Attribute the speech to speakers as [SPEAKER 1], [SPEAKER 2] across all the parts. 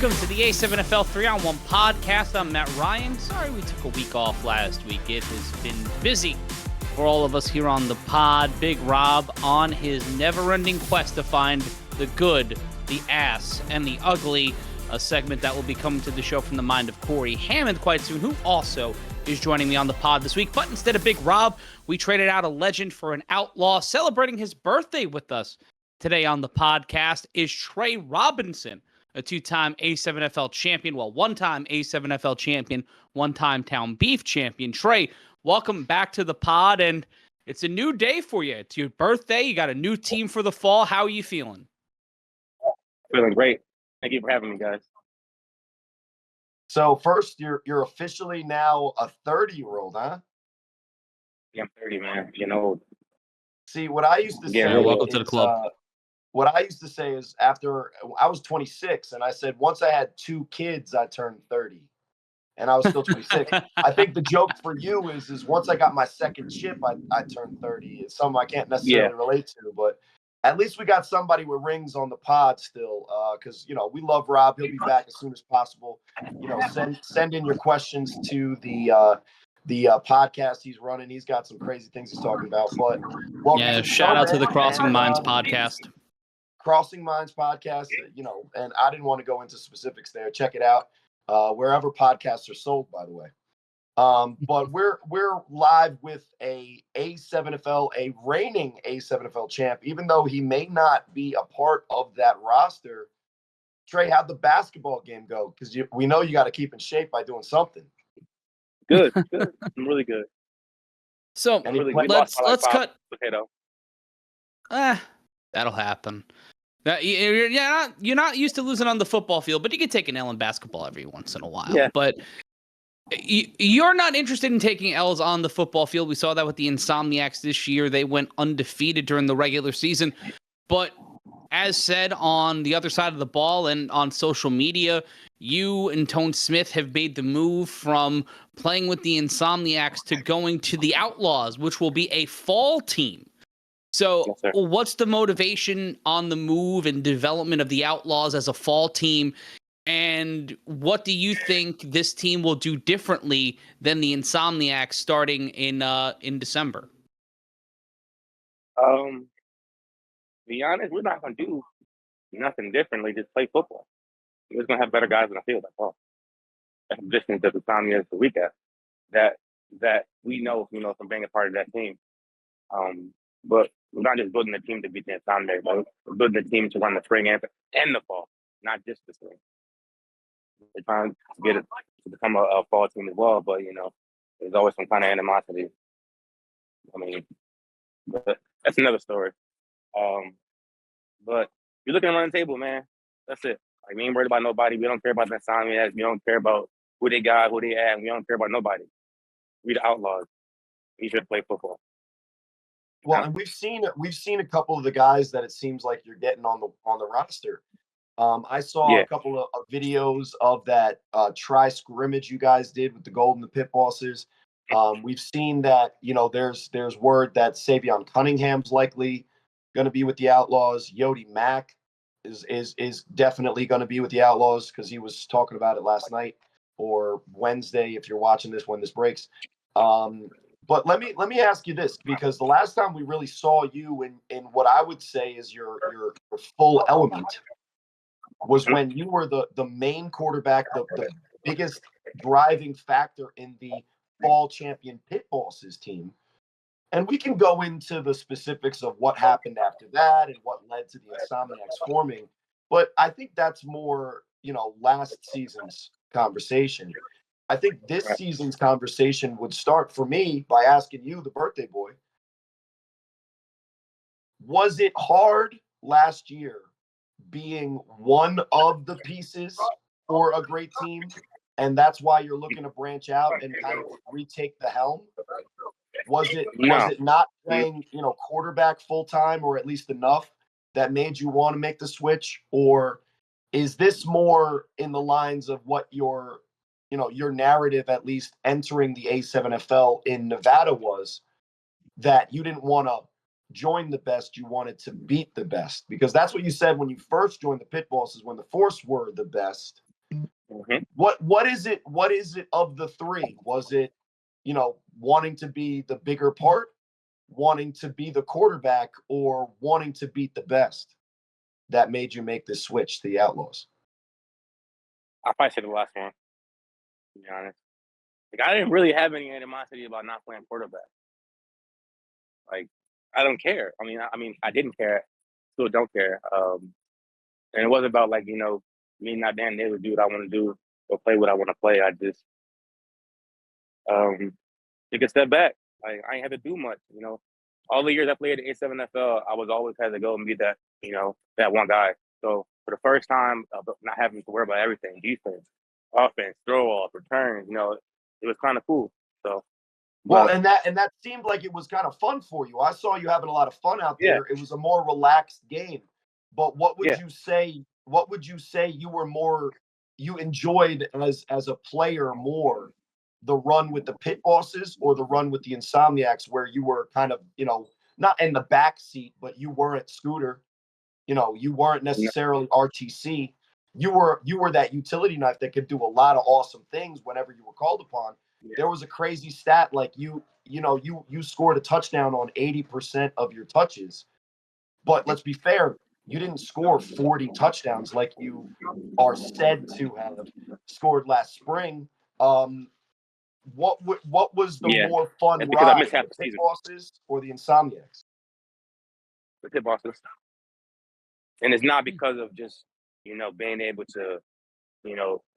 [SPEAKER 1] Welcome to the A7FL 3-on-1 podcast. I'm Matt Ryan. Sorry we took a week off last week. It has been busy for all of us here on the pod. Big Rob on his never-ending quest to find the good, the ass, and the ugly. A segment that will be coming to the show from the mind of Cory Hammond quite soon, who also is joining me on the pod this week. But instead of Big Rob, we traded out a legend for an outlaw. Celebrating his birthday with us today on the podcast is Trey Robinson, a two-time A7FL champion. Well, one-time A7FL champion, one-time Town Beef champion. Trey, welcome back to the pod, and it's a new day for you. It's your birthday. You got a new team for the fall. How are you feeling?
[SPEAKER 2] Feeling great. Thank you for having me, guys.
[SPEAKER 3] So first, you're officially now a 30-year-old, huh?
[SPEAKER 2] Yeah, I'm 30, man. You know.
[SPEAKER 3] See, what I used to say.
[SPEAKER 2] Yeah,
[SPEAKER 1] welcome to the club.
[SPEAKER 3] What I used to say is after I was 26, and I said once I had 2 kids, I turned 30, and I was still 26. I think the joke for you is once I got my second chip, I turned 30. It's something I can't necessarily relate to, but at least we got somebody with rings on the pod still, because we love Rob. He'll be back as soon as possible. Send in your questions to the podcast he's running. He's got some crazy things he's talking about. But
[SPEAKER 1] shout out to the Crossing Minds podcast.
[SPEAKER 3] Crossing Minds podcast, and I didn't want to go into specifics there. Check it out wherever podcasts are sold, by the way. But we're live with a reigning A7FL champ, even though he may not be a part of that roster. Trey, how'd the basketball game go? Because we know you got to keep in shape by doing something.
[SPEAKER 2] Good. I'm really good.
[SPEAKER 1] So let's cut.
[SPEAKER 2] Potato.
[SPEAKER 1] That'll happen. You're not used to losing on the football field, but you can take an L in basketball every once in a while.
[SPEAKER 2] Yeah.
[SPEAKER 1] But you're not interested in taking L's on the football field. We saw that with the Insomniacs this year. They went undefeated during the regular season. But as said on the other side of the ball and on social media, you and Tone Smith have made the move from playing with the Insomniacs to going to the Outlaws, which will be a fall team. So what's the motivation on the move and development of the Outlaws as a fall team? And what do you think this team will do differently than the Insomniacs starting in December?
[SPEAKER 2] To be honest, we're not going to do nothing differently. Just play football. We're just going to have better guys in the field. That's all. That's the distance that the Insomniacs the week at. That we know, from being a part of that team. But we're not just building a team to beat the Insomniacs, but we're building a team to run the spring and the fall, not just the spring. We're trying to get it to become a fall team as well, but there's always some kind of animosity. But that's another story. But you're looking around the table, man. That's it. Like, we ain't worried about nobody. We don't care about the Insomniacs. We don't care about who they got, who they at. We don't care about nobody. We the Outlaws. We should play football.
[SPEAKER 3] Well, and we've seen a couple of the guys that it seems like you're getting on the roster. I saw a couple of videos of that tri-scrimmage you guys did with the Gold and the Pit Bosses. We've seen that there's word that Savion Cunningham's likely going to be with the Outlaws. Yodi Mack is definitely going to be with the Outlaws because he was talking about it last night or Wednesday if you're watching this when this breaks. But let me ask you this, because the last time we really saw you in what I would say is your full element was when you were the main quarterback, the biggest driving factor in the fall champion Pit Bosses team. And we can go into the specifics of what happened after that and what led to the Insomniacs forming. But I think that's more, last season's conversation. I think this season's conversation would start for me by asking you, the birthday boy, was it hard last year being one of the pieces for a great team, and that's why you're looking to branch out and kind of retake the helm? Was it not playing, quarterback full time, or at least enough, that made you want to make the switch? Or is this more in the lines of what your narrative, at least entering the A7FL in Nevada, was, that you didn't want to join the best, you wanted to beat the best? Because that's what you said when you first joined the Pit Bosses, when the Force were the best.
[SPEAKER 2] Mhm.
[SPEAKER 3] What is it? What is it of the three? Was it, wanting to be the bigger part, wanting to be the quarterback, or wanting to beat the best that made you make this switch to the Outlaws?
[SPEAKER 2] I'll probably say the last one, to be honest. Like, I didn't really have any animosity about not playing quarterback. Like, I don't care. I mean, I didn't care. Still don't care. And it wasn't about like, me not being able to do what I want to do or play what I want to play. I just took a step back. Like, I ain't had to do much. All the years I played at A7FL, I was always had to go and be that, that one guy. So for the first time, not having to worry about everything, defense, offense, throw off, returns, it was kind of cool. So,
[SPEAKER 3] Well,
[SPEAKER 2] but
[SPEAKER 3] and that seemed like it was kind of fun for you. I saw you having a lot of fun out
[SPEAKER 2] yeah,
[SPEAKER 3] there. It was a more relaxed game. But what would
[SPEAKER 2] yeah.
[SPEAKER 3] you say? What would you say you enjoyed as a player more, the run with the pit bosses or the run with the Insomniacs, where you were kind of, not in the back seat, but you weren't Scooter, you weren't
[SPEAKER 2] No,
[SPEAKER 3] necessarily RTC. You were that utility knife that could do a lot of awesome things whenever you were called upon.
[SPEAKER 2] yeah.
[SPEAKER 3] There was a crazy stat like you scored a touchdown on 80% of your touches. But let's be fair, you didn't score 40 touchdowns like you are said to have scored last spring. What was the
[SPEAKER 2] Yeah.
[SPEAKER 3] more fun
[SPEAKER 2] It's because I
[SPEAKER 3] ride,
[SPEAKER 2] missed half
[SPEAKER 3] the
[SPEAKER 2] the
[SPEAKER 3] pit
[SPEAKER 2] season.
[SPEAKER 3] bosses or the Insomniacs?
[SPEAKER 2] The tip bosses. And it's not because of just, being able to,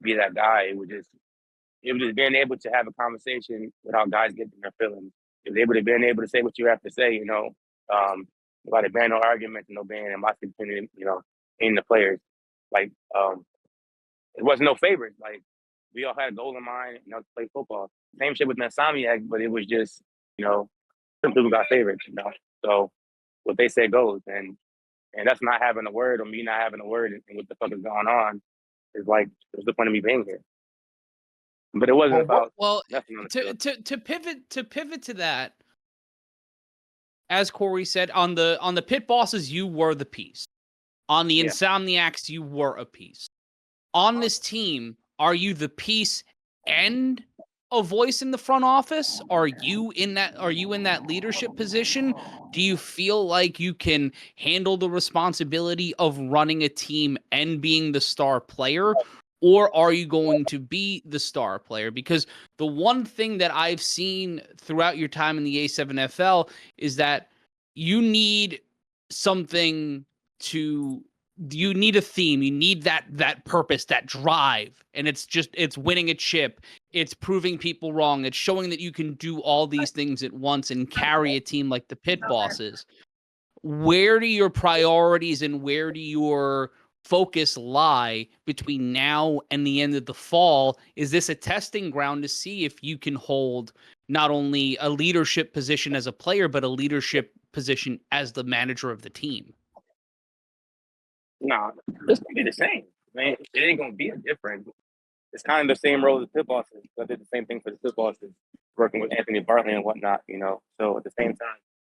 [SPEAKER 2] be that guy. It was just being able to have a conversation without guys getting their feelings. It was able to being able to say what you have to say, without it being no arguments, no being animosity between, in the players. Like, it wasn't no favorites. Like, we all had a goal in mind, to play football. Same shit with Insomniac, but it was just, some people got favorites, So what they say goes. And that's not having a word or me not having a word and what the fuck is going on is like, what's the point of me being here? But it wasn't about
[SPEAKER 1] Well,
[SPEAKER 2] nothing on the
[SPEAKER 1] to
[SPEAKER 2] field.
[SPEAKER 1] to pivot to that, as Cory said, on the pit bosses, you were the piece. On the
[SPEAKER 2] Yeah.
[SPEAKER 1] Insomniacs, you were a piece. On this team, are you the piece and a voice in the front office? Are you in that leadership position? Do you feel like you can handle the responsibility of running a team and being the star player? Or are you going to be the star player? Because the one thing that I've seen throughout your time in the A7FL is that you need something to you need a theme, you need that purpose, that drive, and it's winning a chip, it's proving people wrong, it's showing that you can do all these things at once and carry a team like the pit bosses. Where do your priorities and where do your focus lie between now and the end of the fall? Is this a testing ground to see if you can hold not only a leadership position as a player but a leadership position as the manager of the team?
[SPEAKER 2] No, it's gonna be the same. Man, it ain't gonna be a different. It's kind of the same role as the pit bosses. I did the same thing for the pit bosses, working with Anthony Bartley and whatnot. So at the same time,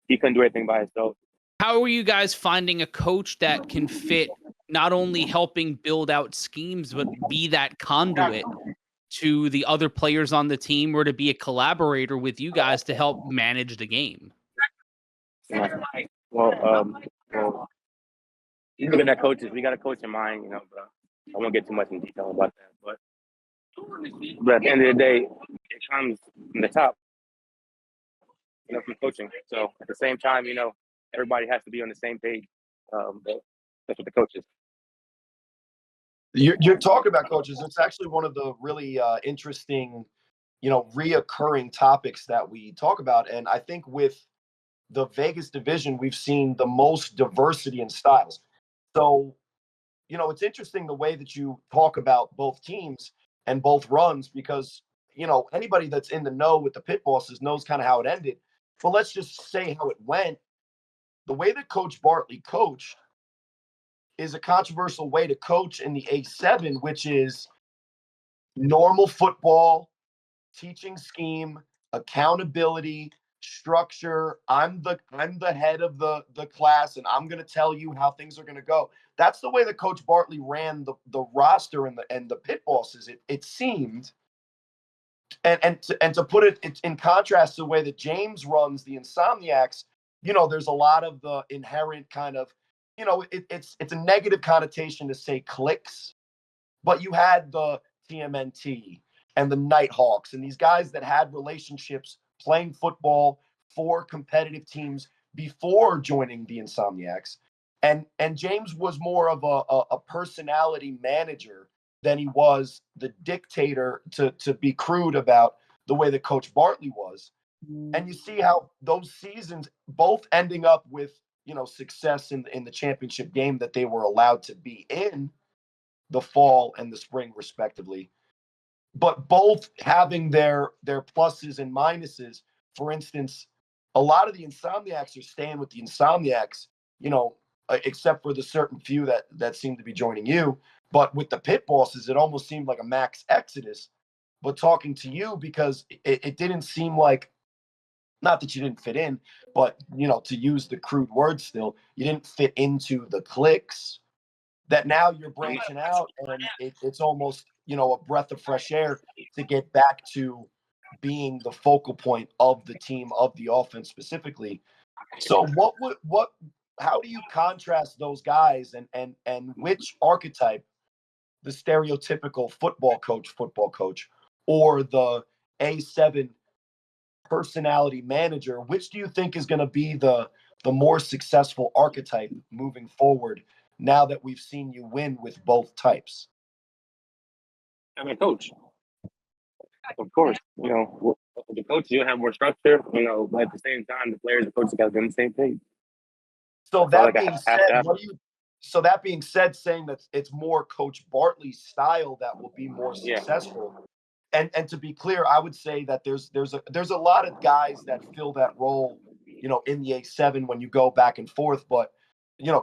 [SPEAKER 2] he couldn't do anything by himself.
[SPEAKER 1] How are you guys finding a coach that can fit not only helping build out schemes, but be that conduit to the other players on the team or to be a collaborator with you guys to help manage the game?
[SPEAKER 2] Well, you looking at coaches. We got a coach in mind, but I won't get too much in detail about that. But at the end of the day, it comes from the top, from coaching. So at the same time, everybody has to be on the same page. But that's what the coaches.
[SPEAKER 3] You're talking about coaches. It's actually one of the really interesting, reoccurring topics that we talk about. And I think with the Vegas division, we've seen the most diversity in styles. So, it's interesting the way that you talk about both teams and both runs because, anybody that's in the know with the pit bosses knows kind of how it ended. But let's just say how it went. The way that Coach Bartley coached is a controversial way to coach in the A7, which is normal football, teaching scheme, accountability, structure. I'm the head of the class, and I'm going to tell you how things are going to go. That's the way that Coach Bartley ran the roster and the pit bosses. It seemed, and to put it in contrast to the way that James runs the Insomniacs, there's a lot of the inherent kind of, it's a negative connotation to say clicks, but you had the TMNT and the Nighthawks and these guys that had relationships playing football for competitive teams before joining the Insomniacs. And James was more of a personality manager than he was the dictator, to be crude about the way that Coach Bartley was. And you see how those seasons both ending up with, success in the championship game that they were allowed to be in the fall and the spring respectively, but both having their pluses and minuses. For instance, a lot of the Insomniacs are staying with the Insomniacs, except for the certain few that seem to be joining you. But with the pit bosses, it almost seemed like a max exodus. But talking to you, because it didn't seem like, not that you didn't fit in, but, to use the crude word still, you didn't fit into the cliques, that now you're branching out, and it's almost, a breath of fresh air to get back to being the focal point of the team, of the offense specifically. So how do you contrast those guys, and which archetype, the stereotypical football coach, or the A7 personality manager, which do you think is going to be the more successful archetype moving forward, now that we've seen you win with both types?
[SPEAKER 2] I mean, coach, of course, the coach, you'll have more structure, but at the same time, the players and coaches got to be on the same page.
[SPEAKER 3] So that being said, saying that it's more Coach Bartley's style that will be more successful. Yeah. And to be clear, I would say that there's a lot of guys that fill that role, in the A7 when you go back and forth. But,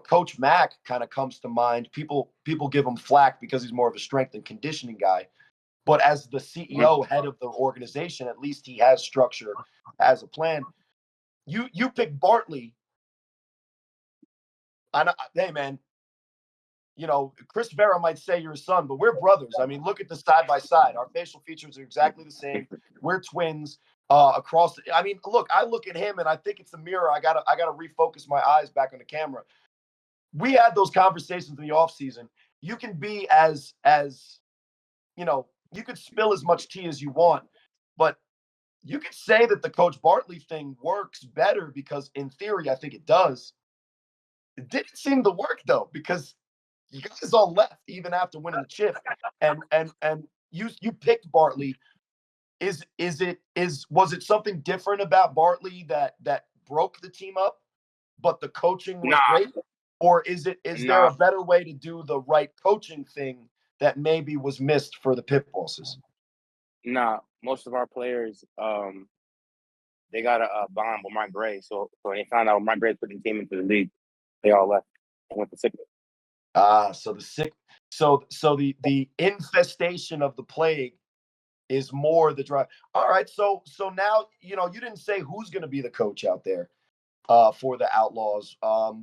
[SPEAKER 3] Coach Mack kind of comes to mind. People give him flack because he's more of a strength and conditioning guy. But as the CEO, head of the organization, at least he has structure, has a plan. You pick Bartley. Hey, man, Chris Vera might say you're his son, but we're brothers. I mean, look at the side by side. Our facial features are exactly the same. We're twins across. I mean, look, I look at him and I think it's the mirror. I gotta refocus my eyes back on the camera. We had those conversations in the off season. You can be as you could spill as much tea as you want, but you could say that the Coach Bartley thing works better because, in theory, I think it does. It didn't seem to work though, because you guys all left even after winning the chip, and you picked Bartley. Was it something different about Bartley that broke the team up, but the coaching was great, or is there a better way to do the right coaching thing that maybe was missed for the pit bosses?
[SPEAKER 2] Nah, most of our players, they got a bond with Mike Gray, so when they found out Mike Gray put the team into the league, they all left and went to sickness.
[SPEAKER 3] So the infestation of the plague is more the drive. All right, so now you didn't say who's going to be the coach out there for the Outlaws.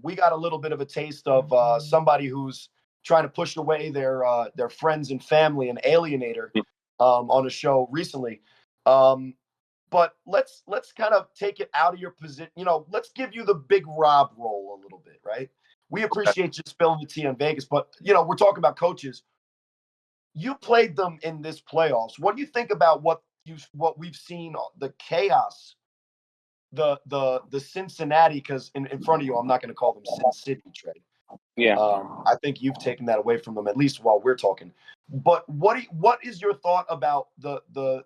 [SPEAKER 3] We got a little bit of a taste of somebody who's trying to push away their friends and family, an alienator, on a show recently. But let's kind of take it out of your position. Let's give you the Big Rob role a little bit, right? We appreciate you spilling the tea on Vegas, but we're talking about coaches. You played them in this playoffs. What do you think about what we've seen, the chaos, the Cincinnati? Because in front of you, I'm not going to call them Sin City, Trey.
[SPEAKER 2] Yeah.
[SPEAKER 3] I think you've taken that away from them, at least while we're talking. But what is your thought about the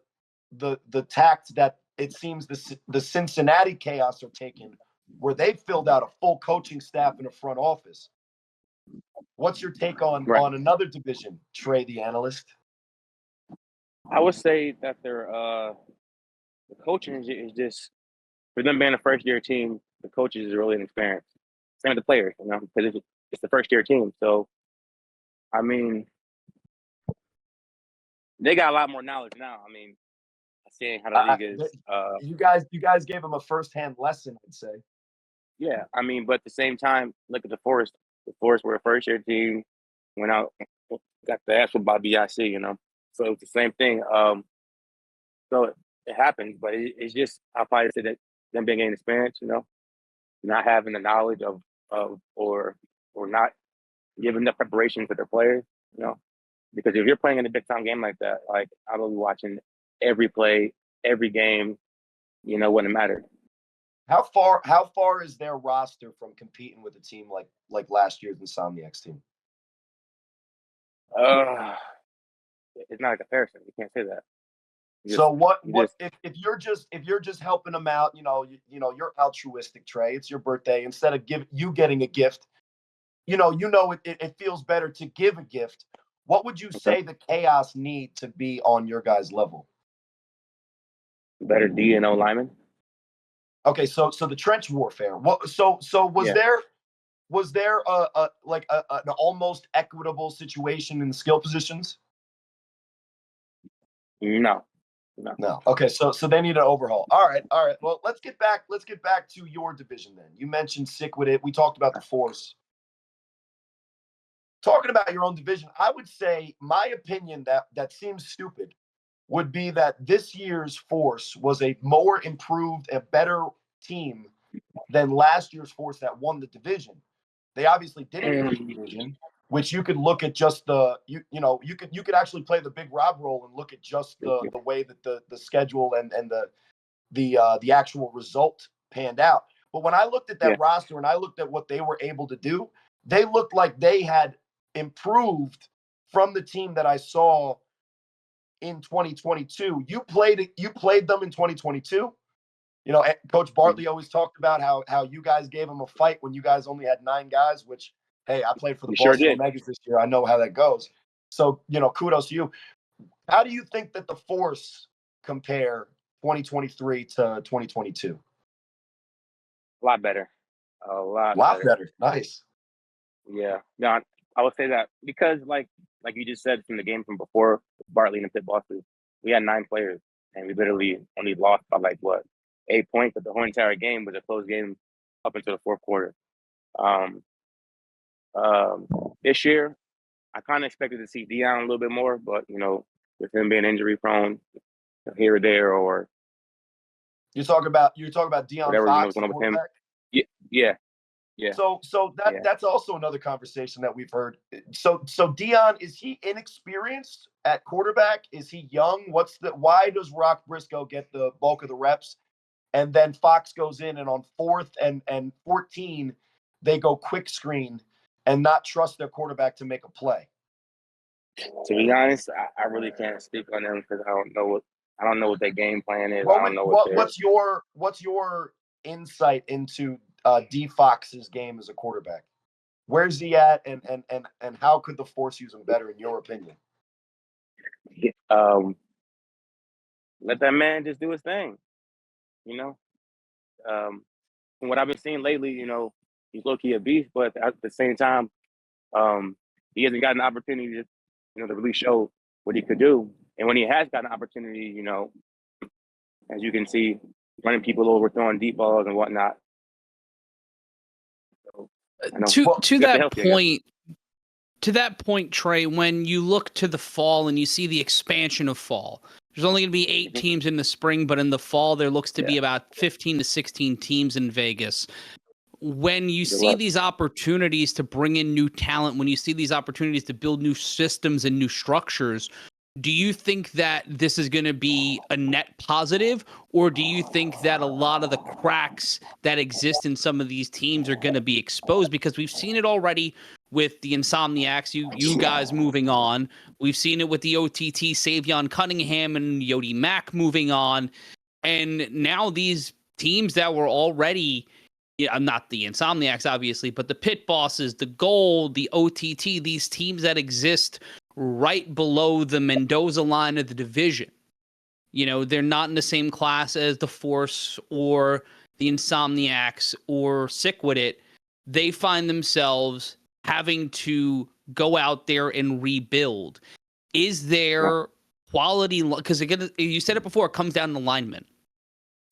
[SPEAKER 3] tact that it seems the Cincinnati chaos are taking, where they've filled out a full coaching staff in a front office? What's your take on another division, Trey the analyst?
[SPEAKER 2] I would say that their the coaching is just, for them being a first-year team, the coaches is really inexperienced. Same with the players, because it's the first-year team. So, I mean, they got a lot more knowledge now. I mean, seeing how the league is.
[SPEAKER 3] You guys gave him a firsthand lesson, I'd say.
[SPEAKER 2] Yeah, I mean, but at the same time, look at the Forest. The Forest were a first-year team, went out, got the ass by BIC, you know. So it's the same thing. So it happens, but it's just, I'll probably say that them being inexperienced, you know, not having the knowledge of or not giving the preparation for their players, you know. Because if you're playing in a big-time game like that, like, I'm going to be watching every play, every game, you know, when it matters.
[SPEAKER 3] How far is their roster from competing with a team like last year's Insomniac's team?
[SPEAKER 2] It's not a comparison. You can't say that.
[SPEAKER 3] If you're just helping them out, you know, you're altruistic, Trey. It's your birthday. Instead of getting a gift, you know, it feels better to give a gift. What would you say the Chaos need to be on your guys' level?
[SPEAKER 2] Better D and O linemen.
[SPEAKER 3] Okay, so the trench warfare. Was there an almost equitable situation in the skill positions?
[SPEAKER 2] No.
[SPEAKER 3] Okay, so they need an overhaul. All right. Well, let's get back to your division then. You mentioned sick with it. We talked about the Force. Talking about your own division, I would say my opinion that seems stupid would be that this year's Force was a more improved, a better team than last year's Force that won the division. They obviously didn't win the division, which you could look at just you could actually play the Big Rob role and look at just the way that the schedule and the actual result panned out. But when I looked at that roster and I looked at what they were able to do, they looked like they had improved from the team that I saw in 2022. You played them in 2022. You know, Coach Bartley always talked about how you guys gave them a fight when you guys only had 9 guys, which, hey, I played for the Boston Omegas this year. I know how that goes. So, you know, kudos to you. How do you think that the Force compare 2023 to 2022?
[SPEAKER 2] A lot better. A lot
[SPEAKER 3] better. Nice.
[SPEAKER 2] Yeah. No, I would say that because like you just said from the game from before, Bartley and the pit bosses, we had 9 players and we literally only lost by 8 points, but the whole entire game was a close game up until the fourth quarter. This year, I kind of expected to see Dion a little bit more, but you know, with him being injury prone here or there, or
[SPEAKER 3] you're talking about Dion
[SPEAKER 2] whatever,
[SPEAKER 3] Fox,
[SPEAKER 2] you know, with him. Yeah.
[SPEAKER 3] So that's also another conversation that we've heard. So Dion, is he inexperienced at quarterback? Is he young? Why does Rock Briscoe get the bulk of the reps? And then Fox goes in, and on 4th and 14, they go quick screen and not trust their quarterback to make a play.
[SPEAKER 2] To be honest, I really can't speak on them because I don't know what their game plan is. I don't know
[SPEAKER 3] what's your insight into D Fox's game as a quarterback? Where's he at, and how could the Force use him better in your opinion?
[SPEAKER 2] Let that man just do his thing. You know, from what I've been seeing lately, you know, he's low-key a beast, but at the same time, he hasn't gotten an opportunity to, you know, to really show what he could do. And when he has gotten an opportunity, you know, as you can see, running people over, throwing deep balls and whatnot.
[SPEAKER 1] So, to that point, Trey, when you look to the fall and you see the expansion of fall, there's only going to be 8 teams in the spring, but in the fall, there looks to be about 15 to 16 teams in Vegas. When you see these opportunities to bring in new talent, when you see these opportunities to build new systems and new structures, do you think that this is going to be a net positive, or do you think that a lot of the cracks that exist in some of these teams are going to be exposed? Because we've seen it already with the Insomniacs, you guys moving on. We've seen it with the OTT, Savion Cunningham and Yodi Mack moving on. And now these teams that were already, not the Insomniacs, obviously, but the Pit Bosses, the Gold, the OTT, these teams that exist right below the Mendoza line of the division. You know, they're not in the same class as the Force or the Insomniacs or Sick With It. They find themselves having to go out there and rebuild. Is there quality, because again, you said it before, it comes down to linemen.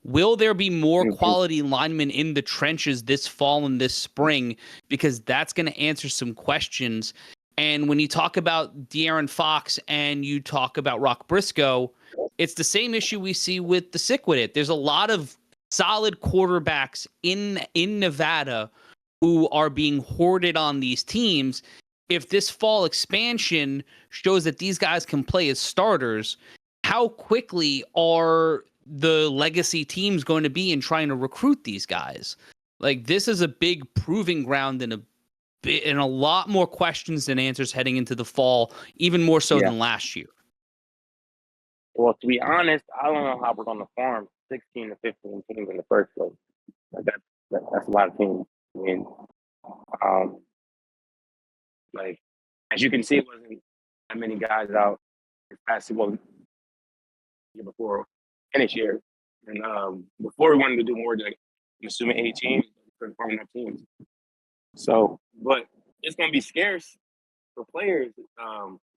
[SPEAKER 1] Will there be more quality linemen in the trenches this fall and this spring? Because that's going to answer some questions. And when you talk about De'Aaron Fox and you talk about Rock Briscoe, it's the same issue we see with the Sickwit. There's a lot of solid quarterbacks in Nevada who are being hoarded on these teams. If this fall expansion shows that these guys can play as starters, how quickly are the legacy teams going to be in trying to recruit these guys? Like, this is a big proving ground and a lot more questions than answers heading into the fall, even more so than last year.
[SPEAKER 2] Well, to be honest, I don't know how we're going to farm 16 to 15 teams in the first place. Like that's a lot of teams. I mean, like, as you can see, it wasn't that many guys out this past year before and this year. And before we wanted to do more than, I'm assuming, 8 teams, we couldn't farm enough teams. So, but it's going to be scarce for players,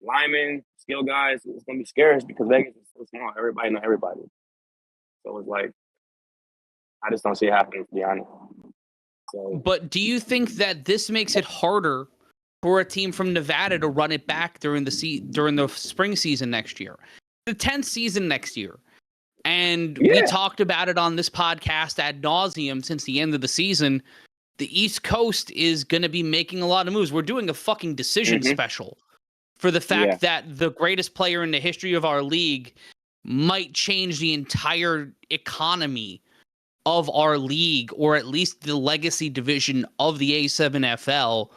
[SPEAKER 2] linemen, skill guys. It's going to be scarce because Vegas is so small. Everybody know everybody. So it's like, I just don't see it happening, to be honest. So,
[SPEAKER 1] but do you think that this makes it harder for a team from Nevada to run it back during the spring season next year, the 10th season next year? And we talked about it on this podcast ad nauseum since the end of the season. The East Coast is going to be making a lot of moves. We're doing a fucking decision special for the fact that the greatest player in the history of our league might change the entire economy of our league, or at least the legacy division of the A7FL,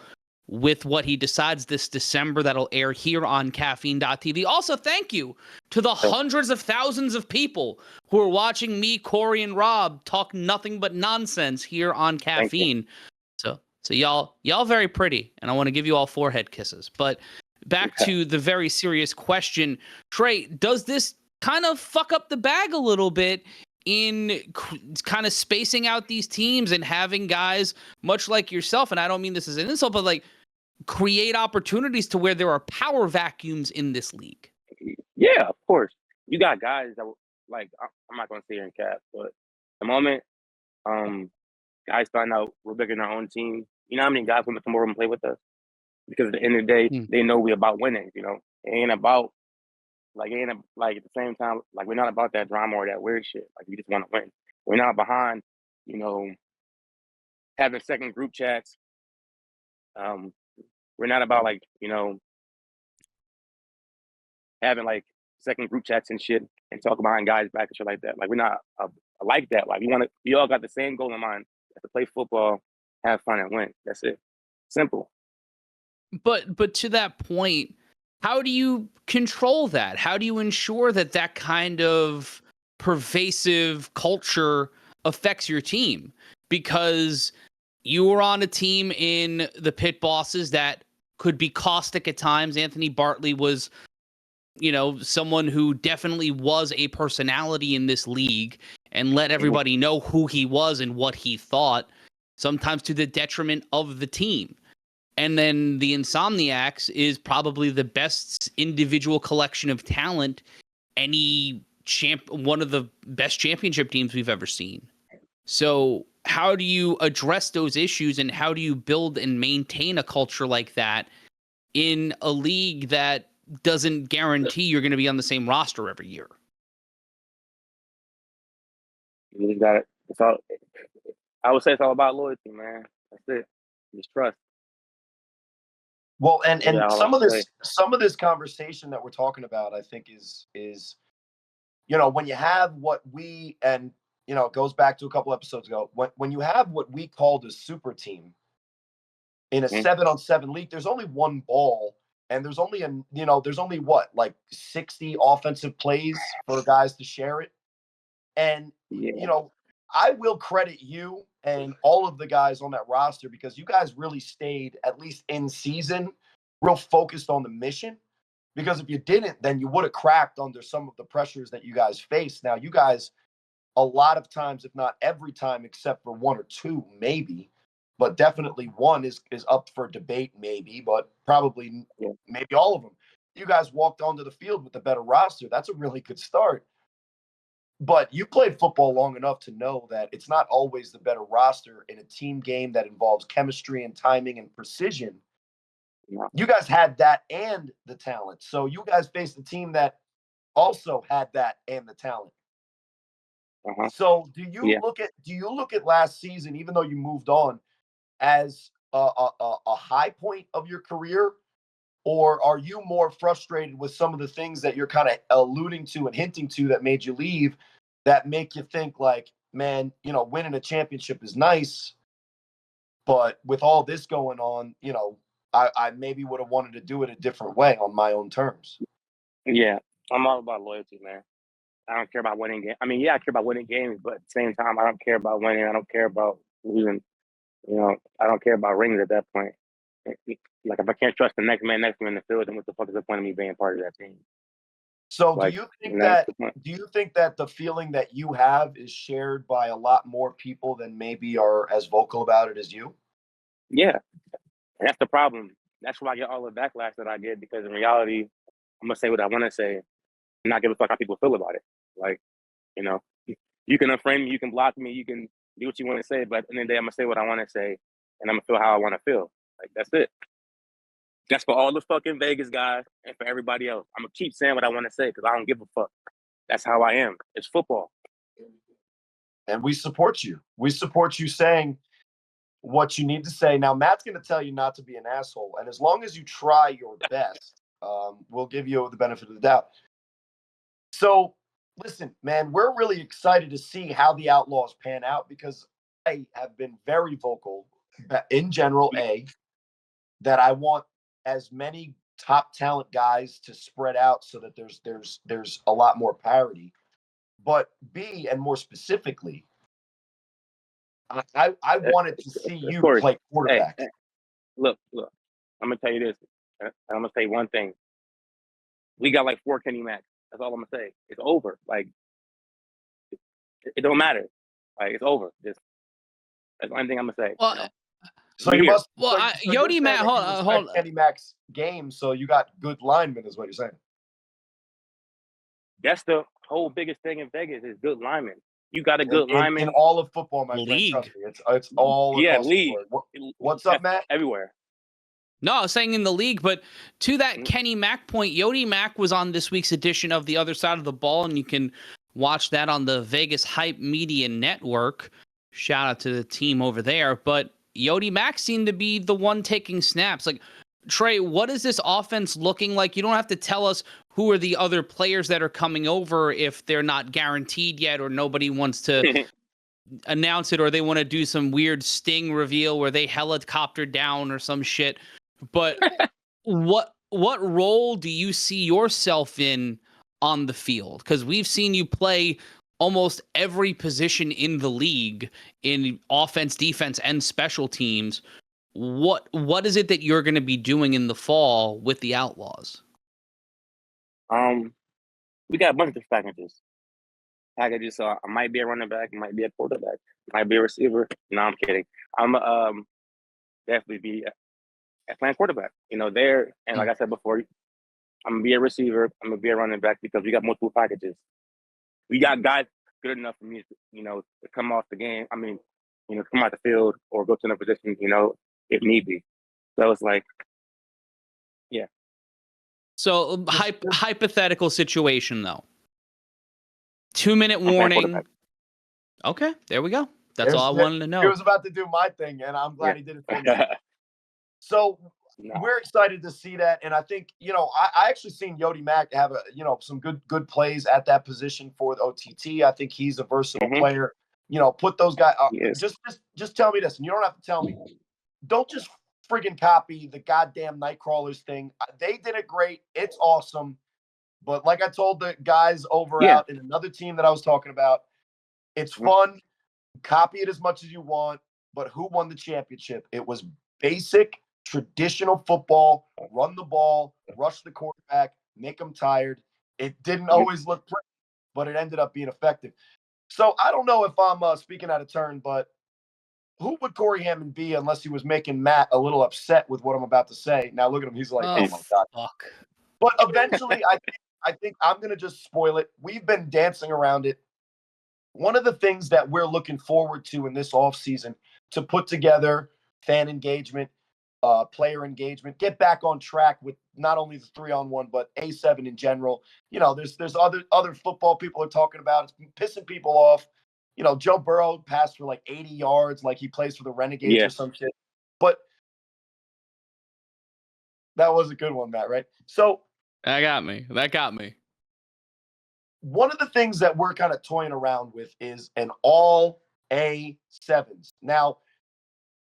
[SPEAKER 1] with what he decides this December that'll air here on caffeine.tv. Also, thank you to the hundreds of thousands of people who are watching me, Cory, and Rob talk nothing but nonsense here on Caffeine. So y'all very pretty, and I want to give you all forehead kisses. But back to the very serious question, Trey, does this kind of fuck up the bag a little bit in kind of spacing out these teams and having guys much like yourself, and I don't mean this as an insult, but like create opportunities to where there are power vacuums in this league?
[SPEAKER 2] Yeah, of course. You got guys that, like, I'm not going to say here in cap, but at the moment, guys find out we're bigger than our own team. You know how many guys want to come over and play with us? Because at the end of the day, they know we're about winning, you know? It ain't about, like, at the same time, like, we're not about that drama or that weird shit. Like, we just want to win. We're not behind, you know, having second group chats. We're not about, like, you know, having, like, second group chats and shit and talk behind guys' back and shit like that. Like, we're not like that. Like, we all got the same goal in mind: to play football, have fun, and win. That's it. Simple.
[SPEAKER 1] But to that point, how do you control that? How do you ensure that that kind of pervasive culture affects your team? Because you were on a team in the Pit Bosses that could be caustic at times. Anthony Bartley was, you know, someone who definitely was a personality in this league and let everybody know who he was and what he thought, sometimes to the detriment of the team. And then the Insomniacs is probably the best individual collection of talent one of the best championship teams we've ever seen. So how do you address those issues, and how do you build and maintain a culture like that in a league that doesn't guarantee you're going to be on the same roster every year?
[SPEAKER 2] You just got it. It's all. I would say it's all about loyalty, man. That's it. Just trust.
[SPEAKER 3] Well, and some of this conversation that we're talking about, I think is, you know, when you have what we, and, you know, it goes back to a couple episodes ago, when you have what we called a super team in a 7-on-7 league, there's only one ball, and there's only what, like 60 offensive plays for guys to share it. And, you know, I will credit you and all of the guys on that roster, because you guys really stayed, at least in season, real focused on the mission. Because if you didn't, then you would have cracked under some of the pressures that you guys faced. Now, you guys, a lot of times, if not every time, except for one or two, maybe, but definitely one is up for debate, maybe, but probably maybe all of them. you guys walked onto the field with a better roster. That's a really good start. But you played football long enough to know that it's not always the better roster in a team game that involves chemistry and timing and precision.
[SPEAKER 2] Yeah.
[SPEAKER 3] You guys had that and the talent. So you guys faced a team that also had that and the talent. So do you look at last season, even though you moved on, as a high point of your career? Or are you more frustrated with some of the things that you're kind of alluding to and hinting to that made you leave, that make you think like, man, you know, winning a championship is nice, but with all this going on, you know, I maybe would have wanted to do it a different way on my own terms.
[SPEAKER 2] Yeah, I'm all about loyalty, man. I don't care about winning games. I mean, yeah, I care about winning games, but at the same time, I don't care about winning. I don't care about losing. You know, I don't care about rings at that point. Like, if I can't trust the next man next to me in the field, then what the fuck is the point of me being part of that team?
[SPEAKER 3] So
[SPEAKER 2] Like,
[SPEAKER 3] do you think that the feeling that you have is shared by a lot more people than maybe are as vocal about it as you?
[SPEAKER 2] Yeah, and that's the problem. That's why I get all the backlash that I get, because in reality, I'm gonna say what I want to say and not give a fuck how people feel about it. Like, you know, you can unfriend me, you can block me, you can do what you want to say, but at the end of the day, I'm gonna say what I want to say, and I'm gonna feel how I want to feel. Like, that's it. That's for all the fucking Vegas guys and for everybody else. I'm gonna keep saying what I want to say because I don't give a fuck. That's how I am. It's football.
[SPEAKER 3] And we support you. We support you saying what you need to say. Now, Matt's going to tell you not to be an asshole. And as long as you try your best, we'll give you the benefit of the doubt. So, listen, man, we're really excited to see how the Outlaws pan out, because I have been very vocal in general, that I want as many top talent guys to spread out so that there's a lot more parity. But B, and more specifically, I wanted to see you
[SPEAKER 2] Cory,
[SPEAKER 3] play quarterback.
[SPEAKER 2] Hey, look, I'm gonna tell you this. I'm gonna say one thing. We got like 4 Kenny Macks. That's all I'm gonna say. It's over. Like, it don't matter. Like, it's over. That's the only thing I'm gonna say.
[SPEAKER 1] Well,
[SPEAKER 2] you know?
[SPEAKER 3] So you must.
[SPEAKER 1] Well, Yodi Mack, hold on.
[SPEAKER 3] Kenny Mack's game, so you got good linemen, is what you're saying.
[SPEAKER 2] That's the whole biggest thing in Vegas is good linemen. You got a good lineman
[SPEAKER 3] in all of football, my
[SPEAKER 1] league.
[SPEAKER 3] friend. Trust me, it's all across
[SPEAKER 2] league.
[SPEAKER 3] The board. What's up, Matt?
[SPEAKER 2] Everywhere.
[SPEAKER 1] No, I was saying in the league, but to that Kenny Mack point, Yodi Mack was on this week's edition of The Other Side of the Ball, and you can watch that on the Vegas Hype Media Network. Shout out to the team over there. But Yodi Mack seemed to be the one taking snaps. Like, Trey, what is this offense looking like? You don't have to tell us who are the other players that are coming over if they're not guaranteed yet or nobody wants to announce it, or they want to do some weird sting reveal where they helicopter down or some shit. But what role do you see yourself in on the field? Because we've seen you play almost every position in the league in offense, defense, and special teams. What is it that you're going to be doing in the fall with the Outlaws?
[SPEAKER 2] We got a bunch of packages. So I might be a running back, might be a quarterback, might be a receiver. No, I'm kidding. I'm definitely be playing quarterback. You know, there, and like I said before, I'm gonna be a receiver. I'm gonna be a running back because we got multiple packages. We got guys good enough for me, you know, to come off the game. I mean, you know, come out the field or go to another position, you know, if need be. So it's like, yeah.
[SPEAKER 1] So hypothetical situation though. 2-minute warning. Okay, there we go. That's all I wanted to know.
[SPEAKER 3] He was about to do my thing, and I'm glad he did it. So we're excited to see that, and I think, you know, I actually seen Yodi Mack have some good plays at that position for the OTT. I think he's a versatile player. You know, put those guys. Just tell me this, and you don't have to tell me. Don't just friggin' copy the goddamn Nightcrawlers thing. They did it great. It's awesome. But like I told the guys over out in another team that I was talking about, it's fun. Copy it as much as you want. But who won the championship? It was basic, traditional football. Run the ball, rush the quarterback, make them tired. It didn't always look pretty, but it ended up being effective. So I don't know if I'm speaking out of turn, but who would Corey Hammond be unless he was making Matt a little upset with what I'm about to say? Now look at him. He's like, oh my God.
[SPEAKER 1] Fuck.
[SPEAKER 3] But eventually, I think I'm going to just spoil it. We've been dancing around it. One of the things that we're looking forward to in this offseason to put together fan engagement, player engagement, get back on track with not only the 3-on-1, but A7 in general. You know, there's other football people are talking about. It's pissing people off. You know, Joe Burrow passed for like 80 yards, like he plays for the Renegades or some shit. But that was a good one, Matt, right? So
[SPEAKER 1] that got me.
[SPEAKER 3] One of the things that we're kind of toying around with is an all A7s. Now,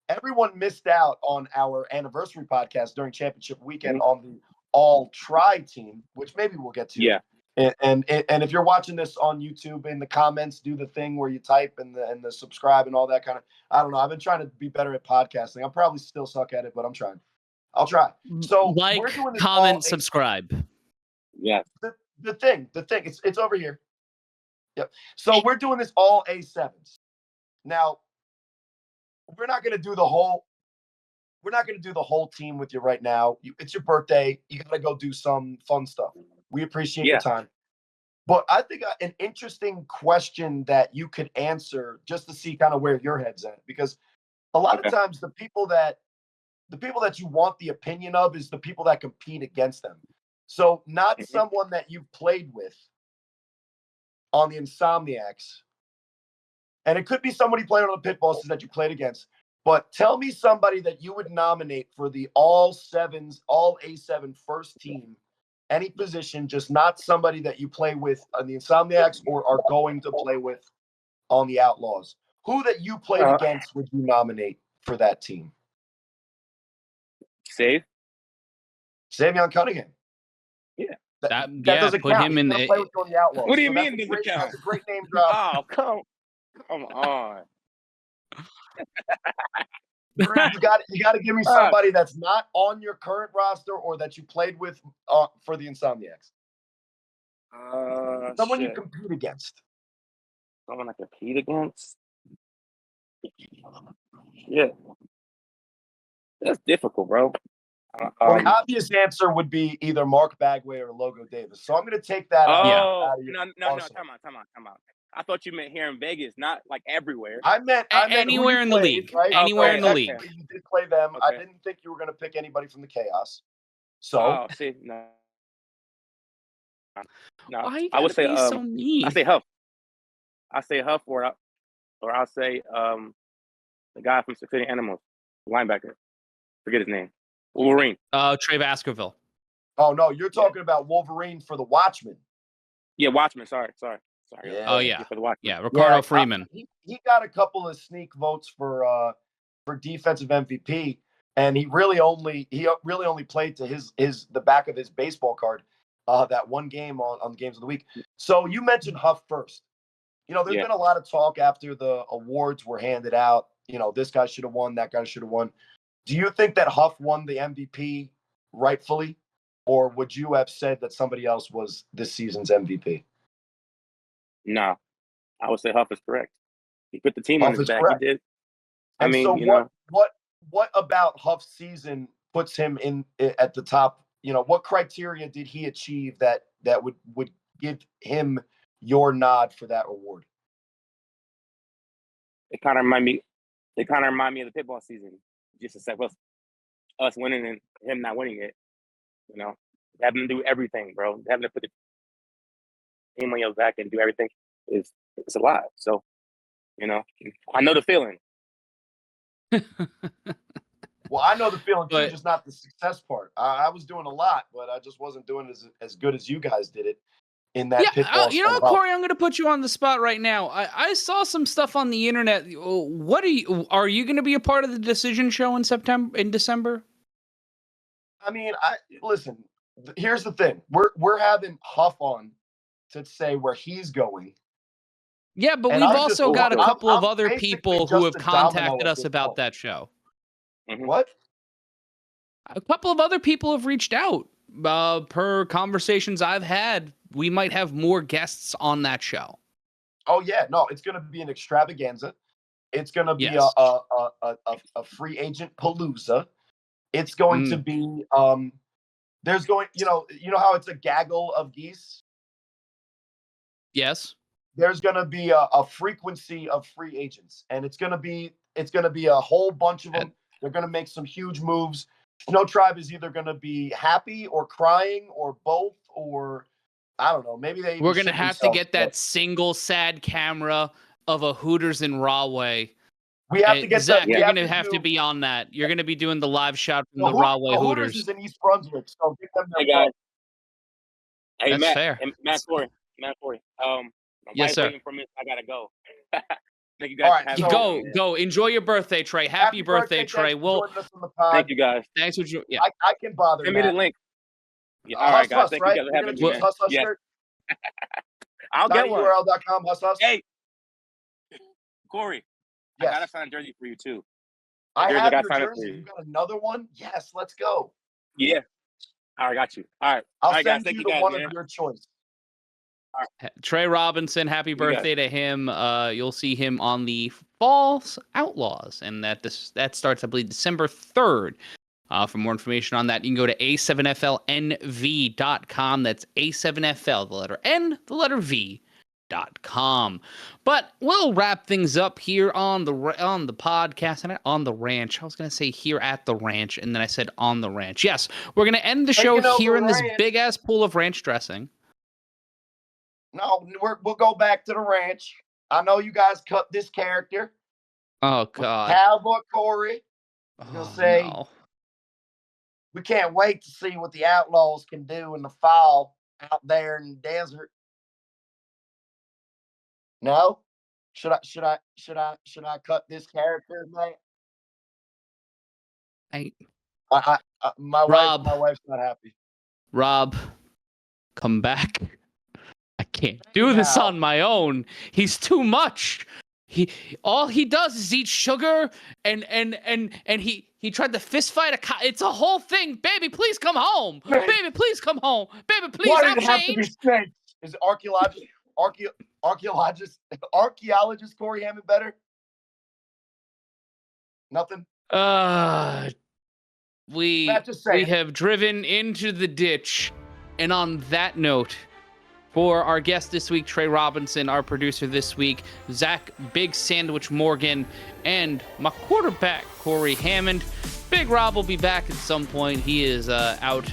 [SPEAKER 3] everyone missed out on our anniversary podcast during championship weekend on the all try team, which maybe we'll get to.
[SPEAKER 2] Yeah.
[SPEAKER 3] And if you're watching this on YouTube, in the comments, do the thing where you type and the subscribe and all that kind of. I don't know. I've been trying to be better at podcasting. I'm probably still suck at it, but I'm trying. I'll try. So
[SPEAKER 1] like,
[SPEAKER 3] we're doing this
[SPEAKER 1] comment, subscribe.
[SPEAKER 2] Yeah.
[SPEAKER 3] The thing, it's over here. Yep. So we're doing this all A7s. Now, we're not going to do the whole team with you right now. It's your birthday. You got to go do some fun stuff. We appreciate your time. But I think an interesting question that you could answer just to see kind of where your head's at, because a lot of times the people that you want the opinion of is the people that compete against them. So not someone that you've played with on the Insomniacs. And it could be somebody playing on the Pit Bosses that you played against. But tell me somebody that you would nominate for the all A7 first team, any position, just not somebody that you play with on the Insomniacs or are going to play with on the Outlaws. Who that you played against would you nominate for that team? Savion Cunningham.
[SPEAKER 2] Yeah.
[SPEAKER 3] That doesn't
[SPEAKER 1] put
[SPEAKER 3] count.
[SPEAKER 1] him in
[SPEAKER 3] the Outlaws.
[SPEAKER 2] What do you mean?
[SPEAKER 3] That's a great name drop.
[SPEAKER 2] Oh, come on.
[SPEAKER 3] You got to give me somebody that's not on your current roster or that you played with for the Insomniacs. Someone you compete against.
[SPEAKER 2] Someone I compete against? Yeah. That's difficult, bro.
[SPEAKER 3] Well, the obvious answer would be either Mark Bagway or Logo Davis. So I'm going to take that out of your
[SPEAKER 2] no, time out. I thought you meant here in Vegas, not like everywhere.
[SPEAKER 3] I meant
[SPEAKER 1] anywhere in the league.
[SPEAKER 3] Right?
[SPEAKER 1] Anywhere in the league.
[SPEAKER 3] You did play them.
[SPEAKER 2] Okay.
[SPEAKER 3] I didn't think you were going to pick anybody from the Chaos. So,
[SPEAKER 2] no.
[SPEAKER 1] Why
[SPEAKER 2] I would say
[SPEAKER 1] so mean?
[SPEAKER 2] I say Huff. or I'll say the guy from City Animals, linebacker. Forget his name. Wolverine.
[SPEAKER 1] Trey Baskerville.
[SPEAKER 3] Oh no, you're talking about Wolverine for the Watchmen.
[SPEAKER 2] Yeah, Watchmen. Sorry.
[SPEAKER 3] Yeah.
[SPEAKER 1] Oh yeah.
[SPEAKER 2] For the Watchmen.
[SPEAKER 1] Yeah, Ricardo Freeman.
[SPEAKER 3] He got a couple of sneak votes for defensive MVP, and he really only played to the back of his baseball card that one game on the games of the week. So you mentioned Huff first. You know, there's been a lot of talk after the awards were handed out. You know, this guy should have won, that guy should have won. Do you think that Huff won the MVP rightfully, or would you have said that somebody else was this season's MVP?
[SPEAKER 2] No, I would say Huff is correct. He put the team
[SPEAKER 3] Huff
[SPEAKER 2] on his back.
[SPEAKER 3] Correct.
[SPEAKER 2] He did.
[SPEAKER 3] What about Huff's season puts him in at the top? You know, what criteria did he achieve that would give him your nod for that award?
[SPEAKER 2] It kind of remind me of the pitball season. Just to say, us winning and him not winning it. You know, having to do everything, bro. Having to put the team on your back and do everything it's a lot. So, you know, I know the feeling.
[SPEAKER 3] Well, I know the feeling too, just not the success part. I was doing a lot, but I just wasn't doing as good as you guys did it in that pitball.
[SPEAKER 1] You know, Cory, I'm going to put you on the spot right now. I saw some stuff on the internet. What are you going to be a part of the decision show in December?
[SPEAKER 3] I mean, listen. Here's the thing: we're having Huff on to say where he's going.
[SPEAKER 1] Yeah, but we've also got a couple of other people who have contacted us about that show.
[SPEAKER 2] Mm-hmm.
[SPEAKER 3] What?
[SPEAKER 1] A couple of other people have reached out. Per conversations I've had, we might have more guests on that show.
[SPEAKER 3] Oh yeah, no, it's going to be an extravaganza. It's going to be a free agent palooza. It's going to be there's going, you know how it's a gaggle of geese.
[SPEAKER 1] Yes.
[SPEAKER 3] There's going to be a frequency of free agents, and it's going to be a whole bunch of them. They're going to make some huge moves. Snow Tribe is either going to be happy or crying or both, or I don't know. Maybe
[SPEAKER 1] we're going to have to get that single sad camera of a Hooters in Rahway.
[SPEAKER 3] We have to get
[SPEAKER 1] Zach.
[SPEAKER 3] you're
[SPEAKER 1] going to have to be on that. You're going to be doing the live shot from the Rahway
[SPEAKER 3] Hooters is in East Brunswick, so get them
[SPEAKER 2] Hey guys. Hey,
[SPEAKER 1] That's
[SPEAKER 2] Matt.
[SPEAKER 1] fair.
[SPEAKER 2] Hey, Matt Cory. My
[SPEAKER 1] yes, sir.
[SPEAKER 2] waiting for me. I gotta go. Thank you guys.
[SPEAKER 3] All right,
[SPEAKER 1] go. Enjoy your birthday, Trey. Happy birthday, Trey.
[SPEAKER 2] Thank you guys.
[SPEAKER 1] Thanks for joining. Yeah.
[SPEAKER 3] I can bother.
[SPEAKER 2] Send me the link. Yeah, all right, guys. Thank you guys for having me.
[SPEAKER 3] Yeah.
[SPEAKER 2] I'll get one.
[SPEAKER 3] URL.com, Hus.
[SPEAKER 2] Hey, Cory.
[SPEAKER 3] Yes.
[SPEAKER 2] I got a signed jersey for you too.
[SPEAKER 3] I have your jersey. You got another one? Yes, let's go.
[SPEAKER 2] Yeah. All right, got you. All right.
[SPEAKER 3] I'll
[SPEAKER 2] all right,
[SPEAKER 3] send
[SPEAKER 2] guys.
[SPEAKER 3] you
[SPEAKER 2] Thank
[SPEAKER 3] the one of your choice.
[SPEAKER 1] Trey Robinson, happy birthday to him. You'll see him on the False Outlaws, and that starts, I believe, December 3rd. For more information on that, you can go to A7FLNV.com. That's A7FL, the letter N, the letter V.com. But we'll wrap things up here on the podcast and on the ranch. I was going to say here at the ranch, and then I said on the ranch. Yes, we're going to end the show here in this big-ass pool of ranch dressing.
[SPEAKER 3] No, we'll go back to the ranch. I know you guys cut this character.
[SPEAKER 1] Oh, God.
[SPEAKER 3] Cowboy Cory. You'll say,
[SPEAKER 1] no.
[SPEAKER 3] We can't wait to see what the Outlaws can do in the fall out there in the desert. No? Should I cut this character, man? My wife's not happy.
[SPEAKER 1] Rob, come back. I can't do this on my own. He's too much. All he does is eat sugar and he tried to fist fight a cop. It's a whole thing. Baby, please come home.
[SPEAKER 3] Man.
[SPEAKER 1] Baby, please come home. Baby, please.
[SPEAKER 3] Why did it have to be snakes? Is archaeologist Cory Hammond better? Nothing.
[SPEAKER 1] We have driven into the ditch, and on that note, for our guest this week, Trey Robinson, our producer this week, Zach Big Sandwich Morgan, and my quarterback, Cory Hammond. Big Rob will be back at some point. He is out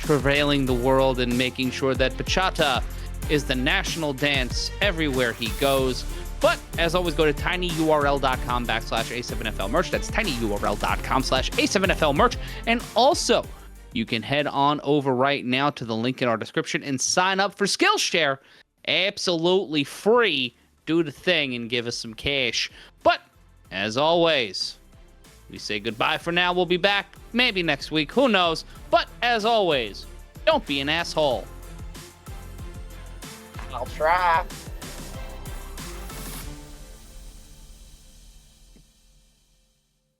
[SPEAKER 1] travailing the world and making sure that bachata is the national dance everywhere he goes. But as always, go to tinyurl.com/A7FL merch. That's tinyurl.com/A7FL merch. And also, you can head on over right now to the link in our description and sign up for SkillShare. Absolutely free. Do the thing and give us some cash. But, as always, we say goodbye for now. We'll be back maybe next week. Who knows? But, as always, don't be an asshole.
[SPEAKER 3] I'll try.